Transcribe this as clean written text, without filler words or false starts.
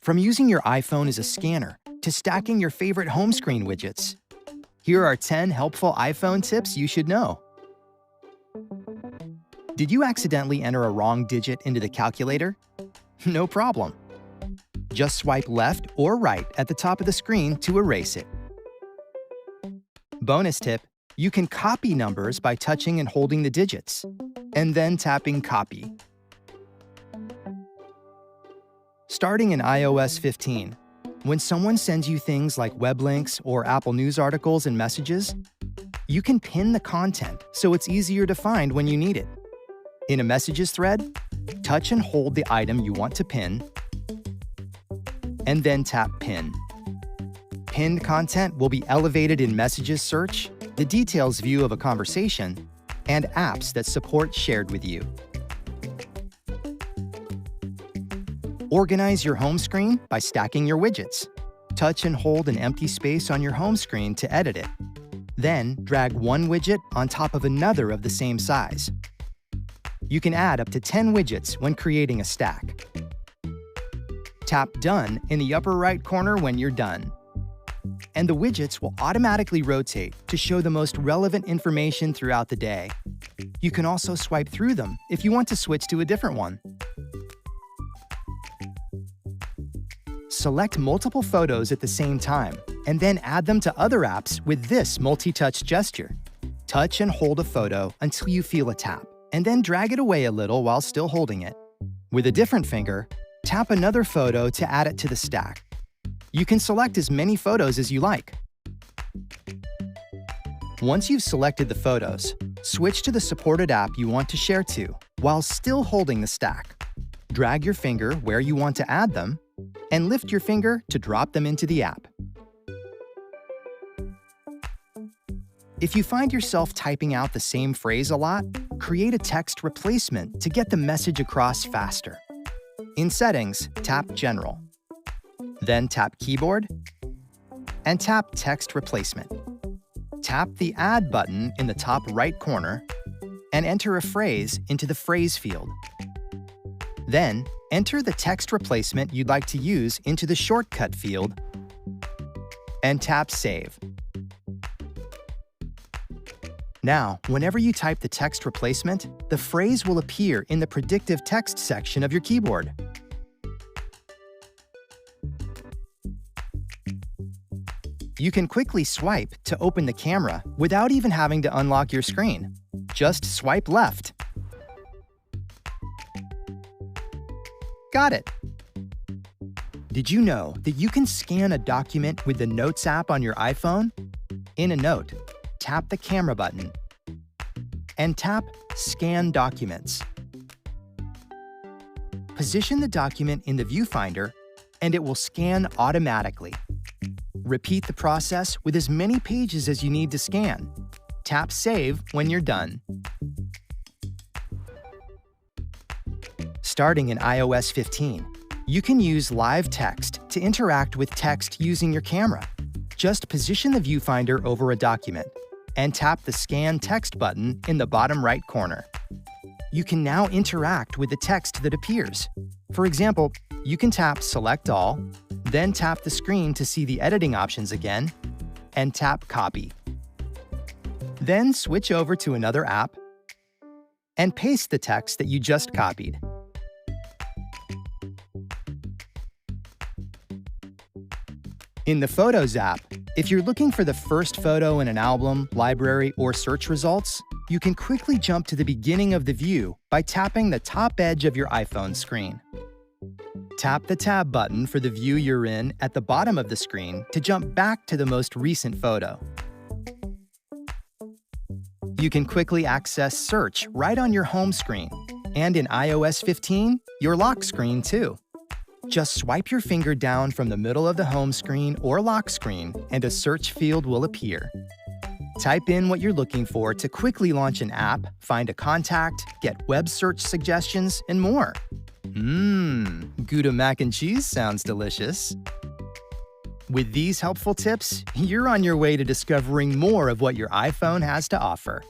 From using your iPhone as a scanner to stacking your favorite home screen widgets, here are 10 helpful iPhone tips you should know. Did you accidentally enter a wrong digit into the calculator? No problem. Just swipe left or right at the top of the screen to erase it. Bonus tip: you can copy numbers by touching and holding the digits, and then tapping Copy. Starting in iOS 15, when someone sends you things like web links or Apple News articles and messages, you can pin the content so it's easier to find when you need it. In a Messages thread, touch and hold the item you want to pin, and then tap Pin. Pinned content will be elevated in Messages search, the Details view of a conversation, and apps that support Shared with You. Organize your home screen by stacking your widgets. Touch and hold an empty space on your home screen to edit it. Then drag one widget on top of another of the same size. You can add up to 10 widgets when creating a stack. Tap Done in the upper right corner when you're done. And the widgets will automatically rotate to show the most relevant information throughout the day. You can also swipe through them if you want to switch to a different one. Select multiple photos at the same time, and then add them to other apps with this multi-touch gesture. Touch and hold a photo until you feel a tap, and then drag it away a little while still holding it. With a different finger, tap another photo to add it to the stack. You can select as many photos as you like. Once you've selected the photos, switch to the supported app you want to share to while still holding the stack. Drag your finger where you want to add them, and lift your finger to drop them into the app. If you find yourself typing out the same phrase a lot, create a text replacement to get the message across faster. In Settings, tap General. Then tap Keyboard, and tap Text Replacement. Tap the Add button in the top right corner, and enter a phrase into the Phrase field. Then, enter the text replacement you'd like to use into the Shortcut field, and tap Save. Now, whenever you type the text replacement, the phrase will appear in the predictive text section of your keyboard. You can quickly swipe to open the camera without even having to unlock your screen. Just swipe left. Got it! Did you know that you can scan a document with the Notes app on your iPhone? In a note, tap the camera button and tap Scan Documents. Position the document in the viewfinder and it will scan automatically. Repeat the process with as many pages as you need to scan. Tap Save when you're done. Starting in iOS 15, you can use live text to interact with text using your camera. Just position the viewfinder over a document and tap the Scan Text button in the bottom right corner. You can now interact with the text that appears. For example, you can tap Select All, then tap the screen to see the editing options again, and tap Copy. Then switch over to another app and paste the text that you just copied. In the Photos app, if you're looking for the first photo in an album, library, or search results, you can quickly jump to the beginning of the view by tapping the top edge of your iPhone screen. Tap the Tab button for the view you're in at the bottom of the screen to jump back to the most recent photo. You can quickly access Search right on your home screen, and in iOS 15, your lock screen too. Just swipe your finger down from the middle of the home screen or lock screen and a search field will appear. Type in what you're looking for to quickly launch an app, find a contact, get web search suggestions, and more. Gouda mac and cheese sounds delicious. With these helpful tips, you're on your way to discovering more of what your iPhone has to offer.